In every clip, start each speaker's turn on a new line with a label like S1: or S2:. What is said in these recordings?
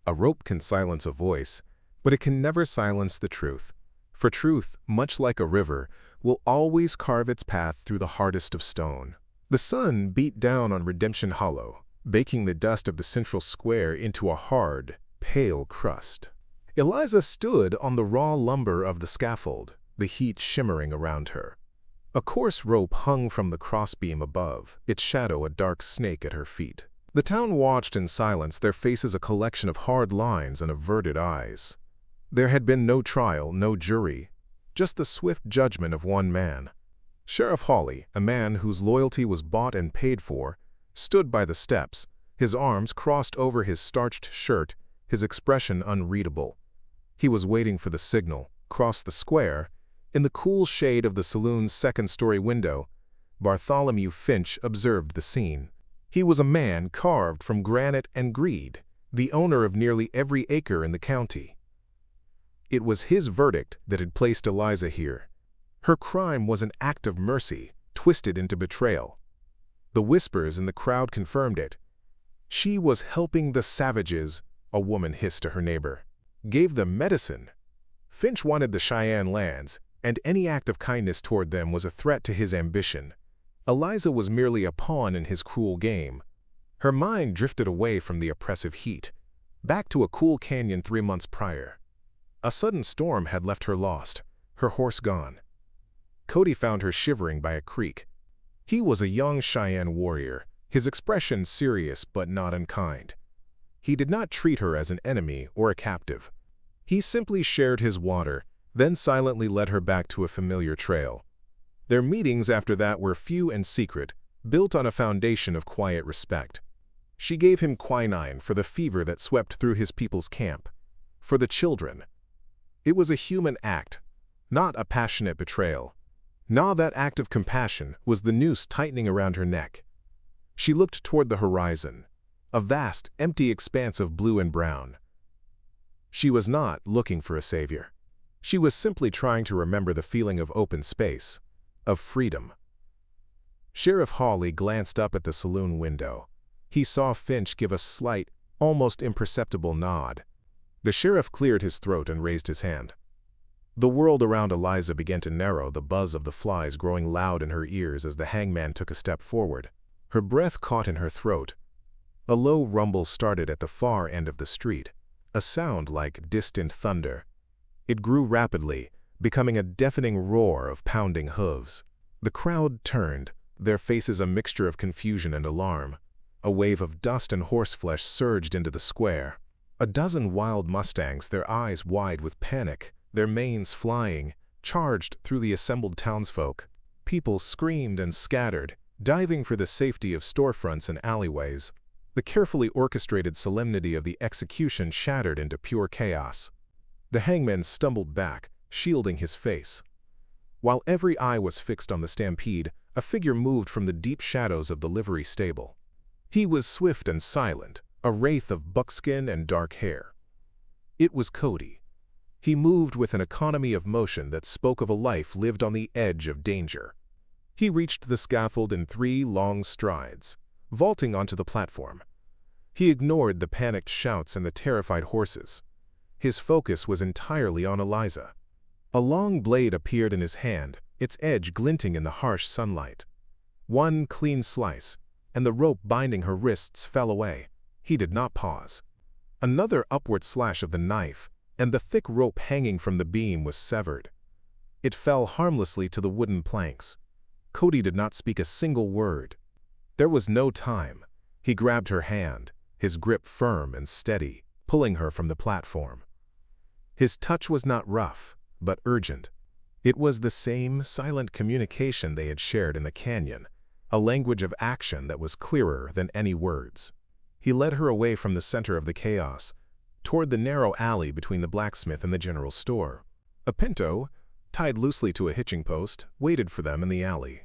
S1: A rope can silence a voice, but it can never silence the truth. For truth, much like a river, will always carve its path through the hardest of stone. The sun beat down on Redemption Hollow, baking the dust of the central square into a hard, pale crust. Eliza stood on the raw lumber of the scaffold, the heat shimmering around her. A coarse rope hung from the crossbeam above, its shadow a dark snake at her feet. The town watched in silence, their faces a collection of hard lines and averted eyes. There had been no trial, no jury, just the swift judgment of one man. Sheriff Hawley, a man whose loyalty was bought and paid for, stood by the steps, his arms crossed over his starched shirt, his expression unreadable. He was waiting for the signal, across the square. In the cool shade of the saloon's second-story window, Bartholomew Finch observed the scene. He was a man carved from granite and greed, the owner of nearly every acre in the county. It was his verdict that had placed Eliza here. Her crime was an act of mercy, twisted into betrayal. The whispers in the crowd confirmed it. She was helping the savages, a woman hissed to her neighbor. Gave them medicine. Finch wanted the Cheyenne lands, and any act of kindness toward them was a threat to his ambition. Eliza was merely a pawn in his cruel game. Her mind drifted away from the oppressive heat, back to a cool canyon 3 months prior. A sudden storm had left her lost, her horse gone. Cody found her shivering by a creek. He was a young Cheyenne warrior, his expression serious but not unkind. He did not treat her as an enemy or a captive. He simply shared his water, then silently led her back to a familiar trail. Their meetings after that were few and secret, built on a foundation of quiet respect. She gave him quinine for the fever that swept through his people's camp, for the children. It was a human act, not a passionate betrayal. Now that act of compassion was the noose tightening around her neck. She looked toward the horizon, a vast, empty expanse of blue and brown. She was not looking for a savior. She was simply trying to remember the feeling of open space, of freedom. Sheriff Hawley glanced up at the saloon window. He saw Finch give a slight, almost imperceptible nod. The sheriff cleared his throat and raised his hand. The world around Eliza began to narrow, the buzz of the flies growing loud in her ears as the hangman took a step forward. Her breath caught in her throat. A low rumble started at the far end of the street, a sound like distant thunder. It grew rapidly, becoming a deafening roar of pounding hooves. The crowd turned, their faces a mixture of confusion and alarm. A wave of dust and horseflesh surged into the square. A dozen wild mustangs, their eyes wide with panic, their manes flying, charged through the assembled townsfolk. People screamed and scattered, diving for the safety of storefronts and alleyways. The carefully orchestrated solemnity of the execution shattered into pure chaos. The hangman stumbled back, shielding his face. While every eye was fixed on the stampede, a figure moved from the deep shadows of the livery stable. He was swift and silent, a wraith of buckskin and dark hair. It was Cody. He moved with an economy of motion that spoke of a life lived on the edge of danger. He reached the scaffold in 3 long strides, vaulting onto the platform. He ignored the panicked shouts and the terrified horses. His focus was entirely on Eliza. A long blade appeared in his hand, its edge glinting in the harsh sunlight. One clean slice, and the rope binding her wrists fell away. He did not pause. Another upward slash of the knife, and the thick rope hanging from the beam was severed. It fell harmlessly to the wooden planks. Cody did not speak a single word. There was no time. He grabbed her hand, his grip firm and steady, pulling her from the platform. His touch was not rough, but urgent. It was the same silent communication they had shared in the canyon, a language of action that was clearer than any words. He led her away from the center of the chaos, toward the narrow alley between the blacksmith and the general store. A pinto, tied loosely to a hitching post, waited for them in the alley.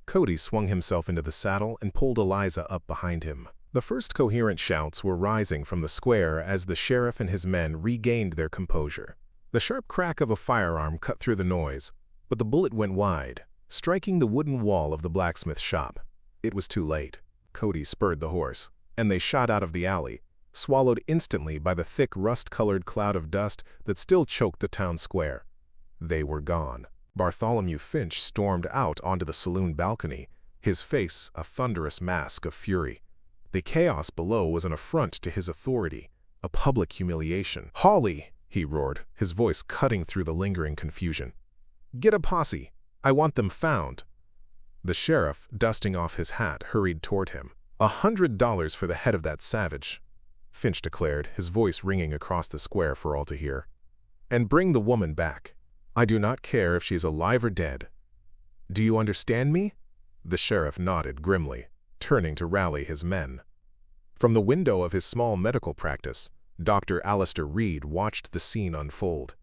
S1: Cody swung himself into the saddle and pulled Eliza up behind him. The first coherent shouts were rising from the square as the sheriff and his men regained their composure. The sharp crack of a firearm cut through the noise, but the bullet went wide, striking the wooden wall of the blacksmith shop. It was too late. Cody spurred the horse, and they shot out of the alley, swallowed instantly by the thick rust-colored cloud of dust that still choked the town square. They were gone. Bartholomew Finch stormed out onto the saloon balcony, his face a thunderous mask of fury. The chaos below was an affront to his authority, a public humiliation. "Hawley!" he roared, his voice cutting through the lingering confusion. "Get a posse! I want them found!" The sheriff, dusting off his hat, hurried toward him. $100 for the head of that savage," Finch declared, his voice ringing across the square for all to hear. "And bring the woman back. I do not care if she is alive or dead. Do you understand me?" The sheriff nodded grimly, turning to rally his men. From the window of his small medical practice, Dr. Alistair Reed watched the scene unfold.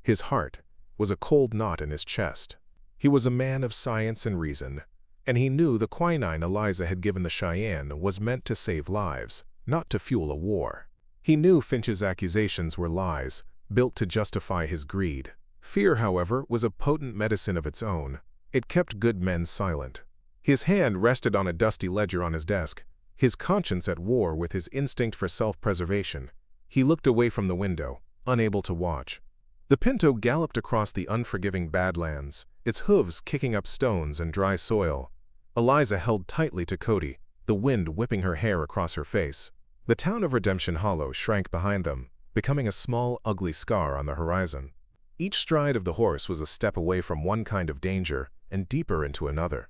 S1: His heart was a cold knot in his chest. He was a man of science and reason, and he knew the quinine Eliza had given the Cheyenne was meant to save lives, not to fuel a war. He knew Finch's accusations were lies, built to justify his greed. Fear, however, was a potent medicine of its own. It kept good men silent. His hand rested on a dusty ledger on his desk, his conscience at war with his instinct for self-preservation. He looked away from the window, unable to watch. The Pinto galloped across the unforgiving Badlands, its hooves kicking up stones and dry soil. Eliza held tightly to Cody, the wind whipping her hair across her face. The town of Redemption Hollow shrank behind them, becoming a small, ugly scar on the horizon. Each stride of the horse was a step away from one kind of danger and deeper into another.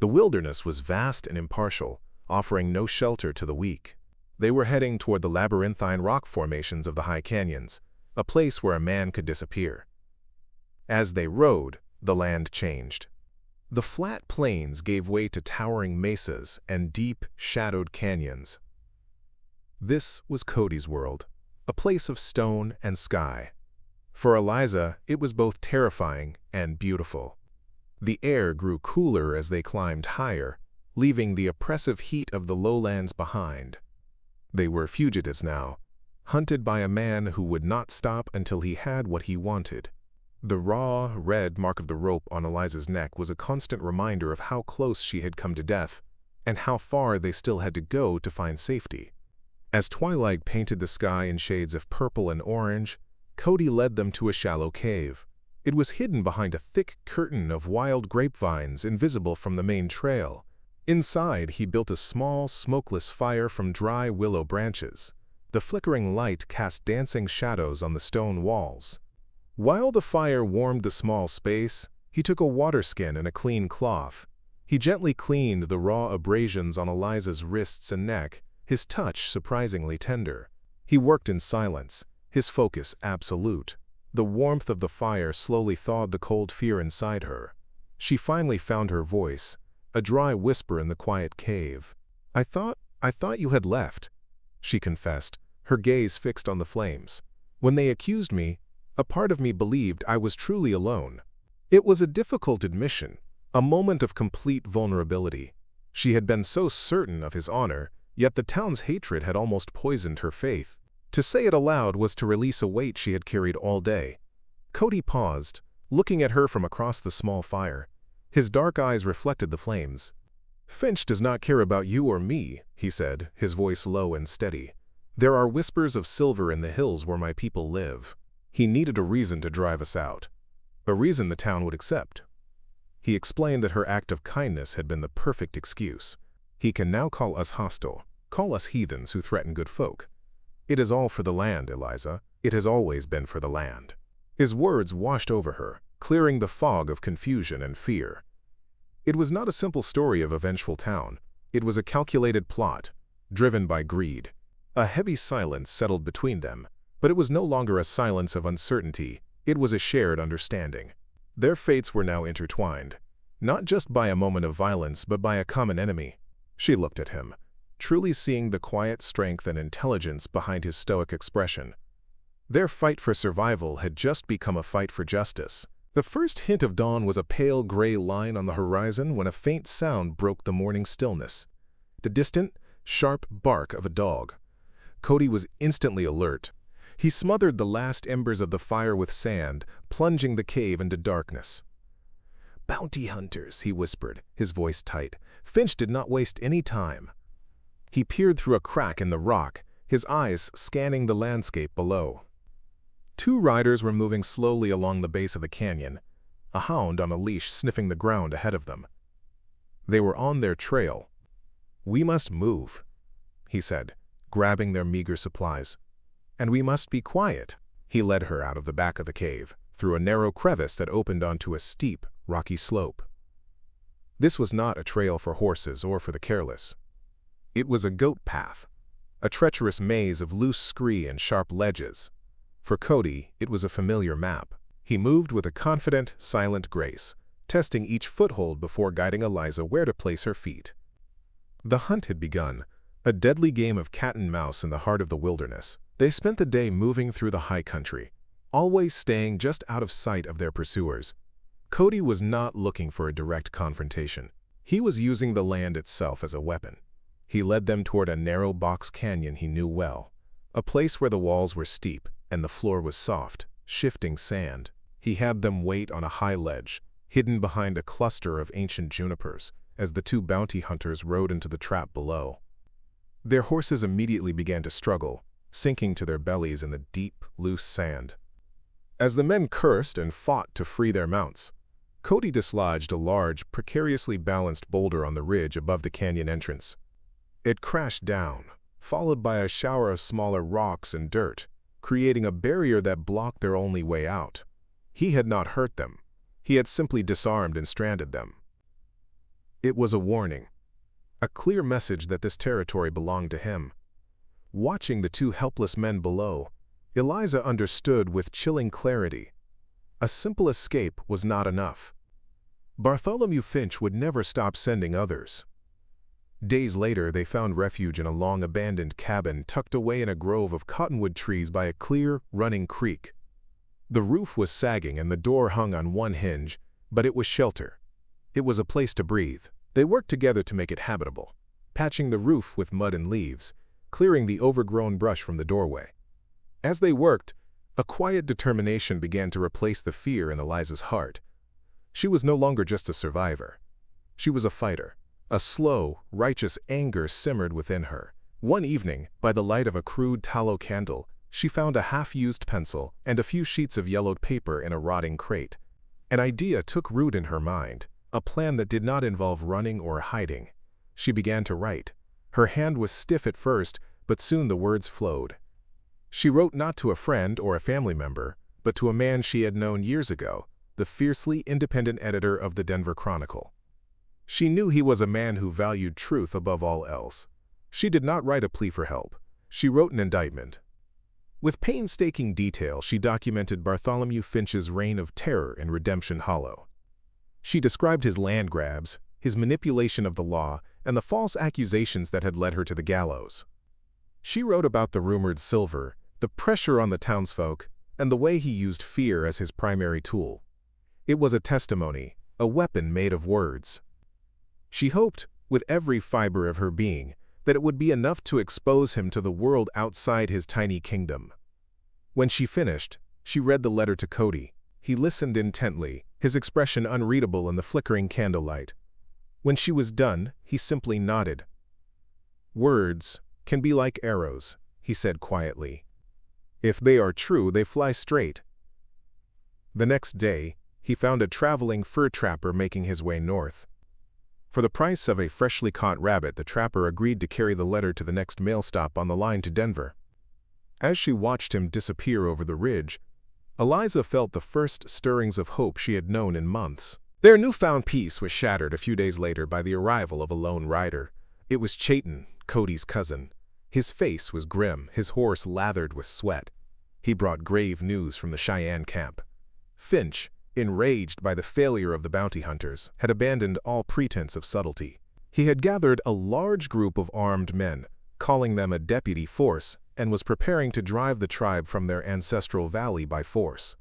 S1: The wilderness was vast and impartial, offering no shelter to the weak. They were heading toward the labyrinthine rock formations of the high canyons, a place where a man could disappear. As they rode, the land changed. The flat plains gave way to towering mesas and deep, shadowed canyons. This was Cody's world, a place of stone and sky. For Eliza, it was both terrifying and beautiful. The air grew cooler as they climbed higher, leaving the oppressive heat of the lowlands behind. They were fugitives now, hunted by a man who would not stop until he had what he wanted. The raw, red mark of the rope on Eliza's neck was a constant reminder of how close she had come to death, and how far they still had to go to find safety. As twilight painted the sky in shades of purple and orange, Cody led them to a shallow cave. It was hidden behind a thick curtain of wild grapevines invisible from the main trail. Inside, he built a small, smokeless fire from dry willow branches. The flickering light cast dancing shadows on the stone walls. While the fire warmed the small space, he took a water skin and a clean cloth. He gently cleaned the raw abrasions on Eliza's wrists and neck, his touch surprisingly tender. He worked in silence, his focus absolute. The warmth of the fire slowly thawed the cold fear inside her. She finally found her voice, a dry whisper in the quiet cave. I thought you had left," she confessed, her gaze fixed on the flames. "When they accused me, a part of me believed I was truly alone." It was a difficult admission, a moment of complete vulnerability. She had been so certain of his honor, yet the town's hatred had almost poisoned her faith. To say it aloud was to release a weight she had carried all day. Cody paused, looking at her from across the small fire. His dark eyes reflected the flames. "Finch does not care about you or me," he said, his voice low and steady. "There are whispers of silver in the hills where my people live. He needed a reason to drive us out, a reason the town would accept." He explained that her act of kindness had been the perfect excuse. "He can now call us hostile, call us heathens who threaten good folk. It is all for the land, Eliza. It has always been for the land." His words washed over her, clearing the fog of confusion and fear. It was not a simple story of a vengeful town. It was a calculated plot, driven by greed. A heavy silence settled between them, but it was no longer a silence of uncertainty. It was a shared understanding. Their fates were now intertwined, not just by a moment of violence, but by a common enemy. She looked at him, truly seeing the quiet strength and intelligence behind his stoic expression. Their fight for survival had just become a fight for justice. The first hint of dawn was a pale gray line on the horizon when a faint sound broke the morning stillness. The distant, sharp bark of a dog. Cody was instantly alert. He smothered the last embers of the fire with sand, plunging the cave into darkness. "Bounty hunters," he whispered, his voice tight. Finch did not waste any time. He peered through a crack in the rock, his eyes scanning the landscape below. Two riders were moving slowly along the base of the canyon, a hound on a leash sniffing the ground ahead of them. They were on their trail. "We must move," he said, grabbing their meager supplies. "And we must be quiet." He led her out of the back of the cave, through a narrow crevice that opened onto a steep, rocky slope. This was not a trail for horses or for the careless. It was a goat path, a treacherous maze of loose scree and sharp ledges. For Cody, it was a familiar map. He moved with a confident, silent grace, testing each foothold before guiding Eliza where to place her feet. The hunt had begun, a deadly game of cat and mouse in the heart of the wilderness. They spent the day moving through the high country, always staying just out of sight of their pursuers. Cody was not looking for a direct confrontation. He was using the land itself as a weapon. He led them toward a narrow box canyon he knew well, a place where the walls were steep and the floor was soft, shifting sand. He had them wait on a high ledge, hidden behind a cluster of ancient junipers, as the two bounty hunters rode into the trap below. Their horses immediately began to struggle, sinking to their bellies in the deep, loose sand. As the men cursed and fought to free their mounts, Cody dislodged a large, precariously balanced boulder on the ridge above the canyon entrance. It crashed down, followed by a shower of smaller rocks and dirt, creating a barrier that blocked their only way out. He had not hurt them. He had simply disarmed and stranded them. It was a warning, a clear message that this territory belonged to him. Watching the two helpless men below, Eliza understood with chilling clarity. A simple escape was not enough. Bartholomew Finch would never stop sending others. Days later, they found refuge in a long-abandoned cabin tucked away in a grove of cottonwood trees by a clear, running creek. The roof was sagging and the door hung on one hinge, but it was shelter. It was a place to breathe. They worked together to make it habitable, patching the roof with mud and leaves, clearing the overgrown brush from the doorway. As they worked, a quiet determination began to replace the fear in Eliza's heart. She was no longer just a survivor. She was a fighter. A slow, righteous anger simmered within her. One evening, by the light of a crude tallow candle, she found a half-used pencil and a few sheets of yellowed paper in a rotting crate. An idea took root in her mind, a plan that did not involve running or hiding. She began to write. Her hand was stiff at first, but soon the words flowed. She wrote not to a friend or a family member, but to a man she had known years ago, the fiercely independent editor of the Denver Chronicle. She knew he was a man who valued truth above all else. She did not write a plea for help. She wrote an indictment. With painstaking detail, she documented Bartholomew Finch's reign of terror in Redemption Hollow. She described his land grabs, his manipulation of the law, and the false accusations that had led her to the gallows. She wrote about the rumored silver, the pressure on the townsfolk, and the way he used fear as his primary tool. It was a testimony, a weapon made of words. She hoped, with every fiber of her being, that it would be enough to expose him to the world outside his tiny kingdom. When she finished, she read the letter to Cody. He listened intently, his expression unreadable in the flickering candlelight. When she was done, he simply nodded. "Words can be like arrows," he said quietly. "If they are true, they fly straight." The next day, he found a traveling fur trapper making his way north. For the price of a freshly caught rabbit, the trapper agreed to carry the letter to the next mail stop on the line to Denver. As she watched him disappear over the ridge, Eliza felt the first stirrings of hope she had known in months. Their newfound peace was shattered a few days later by the arrival of a lone rider. It was Cheyenne, Cody's cousin. His face was grim, his horse lathered with sweat. He brought grave news from the Cheyenne camp. Finch, enraged by the failure of the bounty hunters, had abandoned all pretense of subtlety. He had gathered a large group of armed men, calling them a deputy force, and was preparing to drive the tribe from their ancestral valley by force.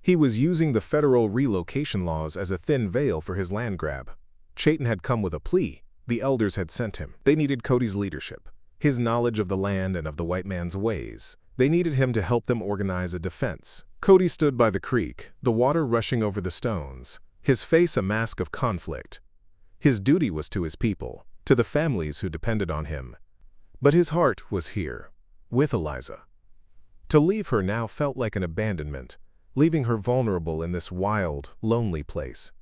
S1: He was using the federal relocation laws as a thin veil for his land grab. Cheyenne had come with a plea. The elders had sent him. They needed Cody's leadership, his knowledge of the land and of the white man's ways. They needed him to help them organize a defense. Cody stood by the creek, the water rushing over the stones, his face a mask of conflict. His duty was to his people, to the families who depended on him. But his heart was here. with Eliza. To leave her now felt like an abandonment, leaving her vulnerable in this wild, lonely place.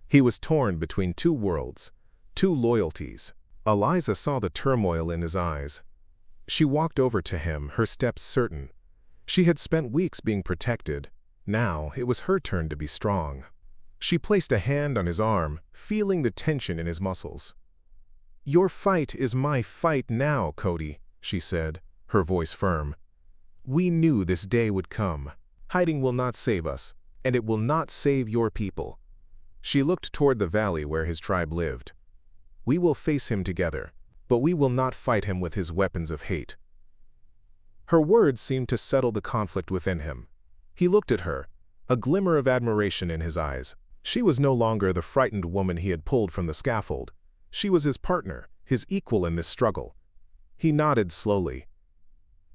S1: He was torn between two worlds, two loyalties. Eliza saw the turmoil in his eyes. She walked over to him, her steps certain. She had spent weeks being protected. Now it was her turn to be strong. She placed a hand on his arm, feeling the tension in his muscles. "Your fight is my fight now, Cody," she said, her voice firm. "We knew this day would come. Hiding will not save us, and it will not save your people." She looked toward the valley where his tribe lived. "We will face him together, but we will not fight him with his weapons of hate." Her words seemed to settle the conflict within him. He looked at her, a glimmer of admiration in his eyes. She was no longer the frightened woman he had pulled from the scaffold. She was his partner, his equal in this struggle. He nodded slowly.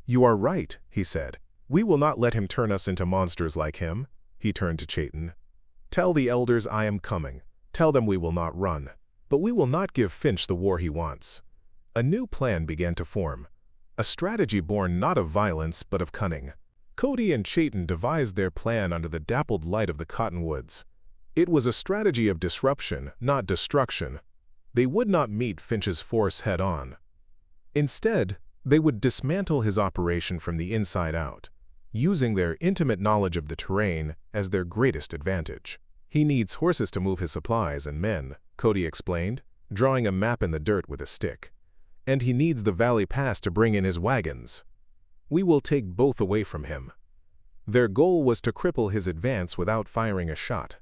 S1: "You are right," he said. "We will not let him turn us into monsters like him." He turned to Cheyenne. "Tell the elders I am coming. Tell them we will not run. But we will not give Finch the war he wants." A new plan began to form. A strategy born not of violence but of cunning. Cody and Cheyenne devised their plan under the dappled light of the cottonwoods. It was a strategy of disruption, not destruction. They would not meet Finch's force head-on. Instead, they would dismantle his operation from the inside out, using their intimate knowledge of the terrain as their greatest advantage. "He needs horses to move his supplies and men," Cody explained, drawing a map in the dirt with a stick. "And he needs the valley pass to bring in his wagons. We will take both away from him." Their goal was to cripple his advance without firing a shot.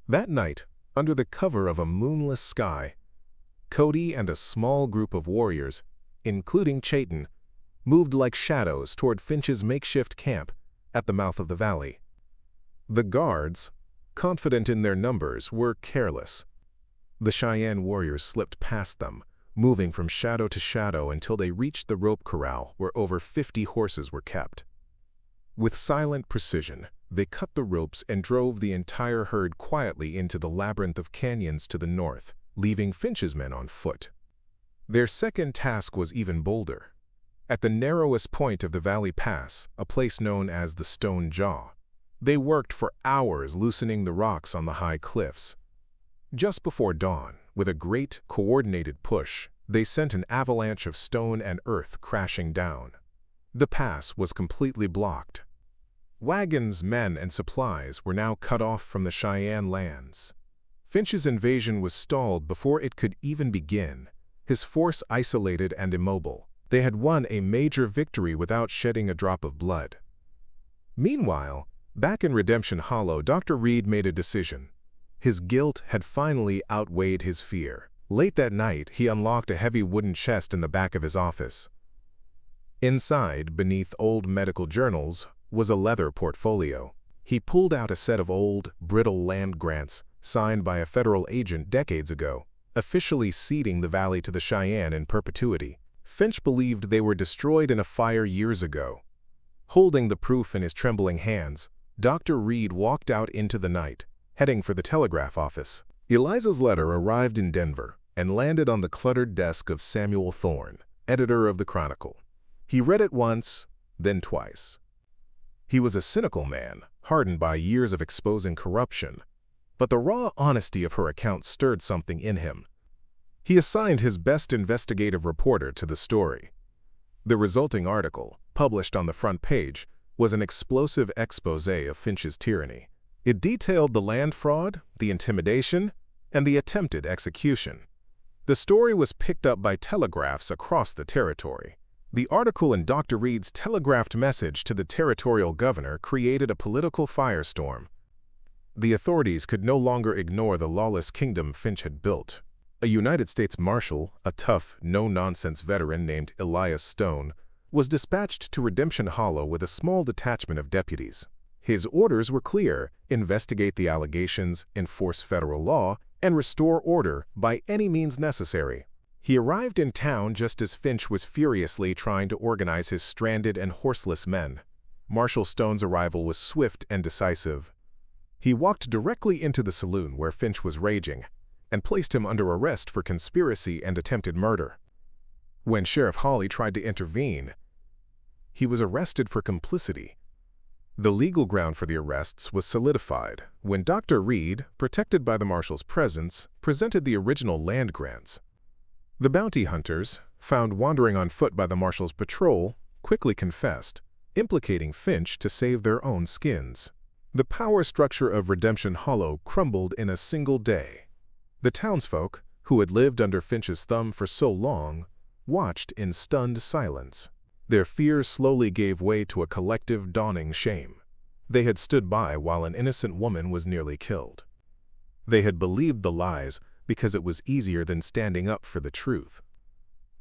S1: That night, under the cover of a moonless sky, Cody and a small group of warriors, including Cheyenne, moved like shadows toward Finch's makeshift camp at the mouth of the valley. The guards, confident in their numbers, were careless. The Cheyenne warriors slipped past them, moving from shadow to shadow until they reached the rope corral where over 50 horses were kept. With silent precision, they cut the ropes and drove the entire herd quietly into the labyrinth of canyons to the north, leaving Finch's men on foot. Their second task was even bolder. At the narrowest point of the valley pass, a place known as the Stone Jaw, they worked for hours loosening the rocks on the high cliffs. Just before dawn, with a great, coordinated push, they sent an avalanche of stone and earth crashing down. The pass was completely blocked. Wagons, men, and supplies were now cut off from the Cheyenne lands. Finch's invasion was stalled before it could even begin, his force isolated and immobile. They had won a major victory without shedding a drop of blood. Meanwhile, back in Redemption Hollow, Dr. Reed made a decision. His guilt had finally outweighed his fear. Late that night, he unlocked a heavy wooden chest in the back of his office. Inside, beneath old medical journals, was a leather portfolio. He pulled out a set of old, brittle land grants signed by a federal agent decades ago, officially ceding the valley to the Cheyenne in perpetuity. Finch believed they were destroyed in a fire years ago. Holding the proof in his trembling hands, Dr. Reed walked out into the night, heading for the telegraph office. Eliza's letter arrived in Denver and landed on the cluttered desk of Samuel Thorne, editor of the Chronicle. He read it once, then twice. He was a cynical man, hardened by years of exposing corruption, but the raw honesty of her account stirred something in him. He assigned his best investigative reporter to the story. The resulting article, published on the front page, was an explosive exposé of Finch's tyranny. It detailed the land fraud, the intimidation, and the attempted execution. The story was picked up by telegraphs across the territory. The article in Dr. Reed's telegraphed message to the territorial governor created a political firestorm. The authorities could no longer ignore the lawless kingdom Finch had built. A United States Marshal, a tough, no-nonsense veteran named Elias Stone, was dispatched to Redemption Hollow with a small detachment of deputies. His orders were clear: investigate the allegations, enforce federal law, and restore order by any means necessary. He arrived in town just as Finch was furiously trying to organize his stranded and horseless men. Marshal Stone's arrival was swift and decisive. He walked directly into the saloon where Finch was raging and placed him under arrest for conspiracy and attempted murder. When Sheriff Hawley tried to intervene, he was arrested for complicity. The legal ground for the arrests was solidified when Dr. Reed, protected by the marshal's presence, presented the original land grants. The bounty hunters, found wandering on foot by the marshal's patrol, quickly confessed, implicating Finch to save their own skins. The power structure of Redemption Hollow crumbled in a single day. The townsfolk, who had lived under Finch's thumb for so long, watched in stunned silence. Their fears slowly gave way to a collective dawning shame. They had stood by while an innocent woman was nearly killed. They had believed the lies because it was easier than standing up for the truth.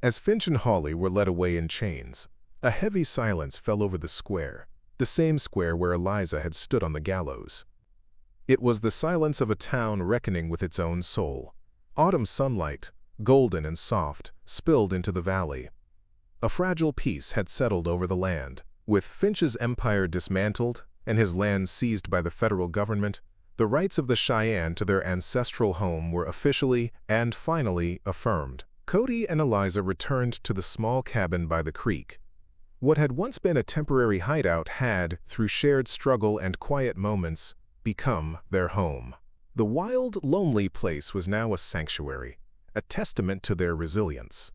S1: As Finch and Holly were led away in chains, a heavy silence fell over the square, the same square where Eliza had stood on the gallows. It was the silence of a town reckoning with its own soul. Autumn sunlight, golden and soft, spilled into the valley. A fragile peace had settled over the land. With Finch's empire dismantled and his lands seized by the federal government, the rights of the Cheyenne to their ancestral home were officially and finally affirmed. Cody and Eliza returned to the small cabin by the creek. What had once been a temporary hideout had, through shared struggle and quiet moments, become their home. The wild, lonely place was now a sanctuary, a testament to their resilience.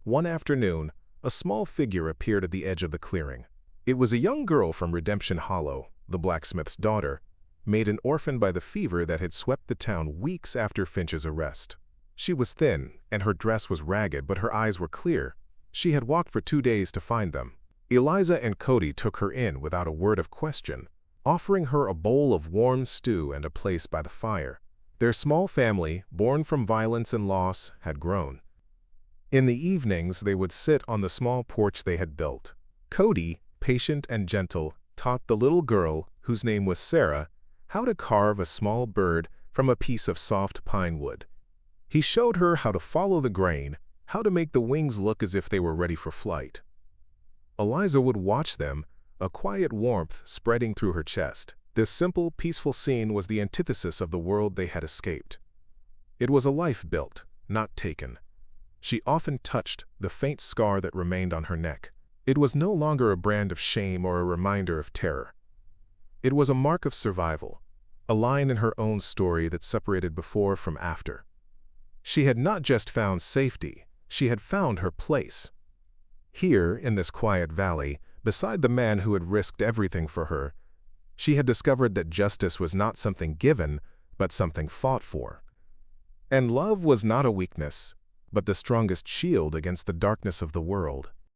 S1: One afternoon, a small figure appeared at the edge of the clearing. It was a young girl from Redemption Hollow, the blacksmith's daughter, made an orphan by the fever that had swept the town weeks after Finch's arrest. She was thin, and her dress was ragged, but her eyes were clear. She had walked for 2 days to find them. Eliza and Cody took her in without a word of question, offering her a bowl of warm stew and a place by the fire. Their small family, born from violence and loss, had grown. In the evenings, they would sit on the small porch they had built. Cody, patient and gentle, taught the little girl, whose name was Sarah, how to carve a small bird from a piece of soft pine wood. He showed her how to follow the grain, how to make the wings look as if they were ready for flight. Eliza would watch them, a quiet warmth spreading through her chest. This simple, peaceful scene was the antithesis of the world they had escaped. It was a life built, not taken. She often touched the faint scar that remained on her neck. It was no longer a brand of shame or a reminder of terror. It was a mark of survival, a line in her own story that separated before from after. She had not just found safety, she had found her place. Here, in this quiet valley, beside the man who had risked everything for her, she had discovered that justice was not something given, but something fought for. And love was not a weakness, but the strongest shield against the darkness of the world.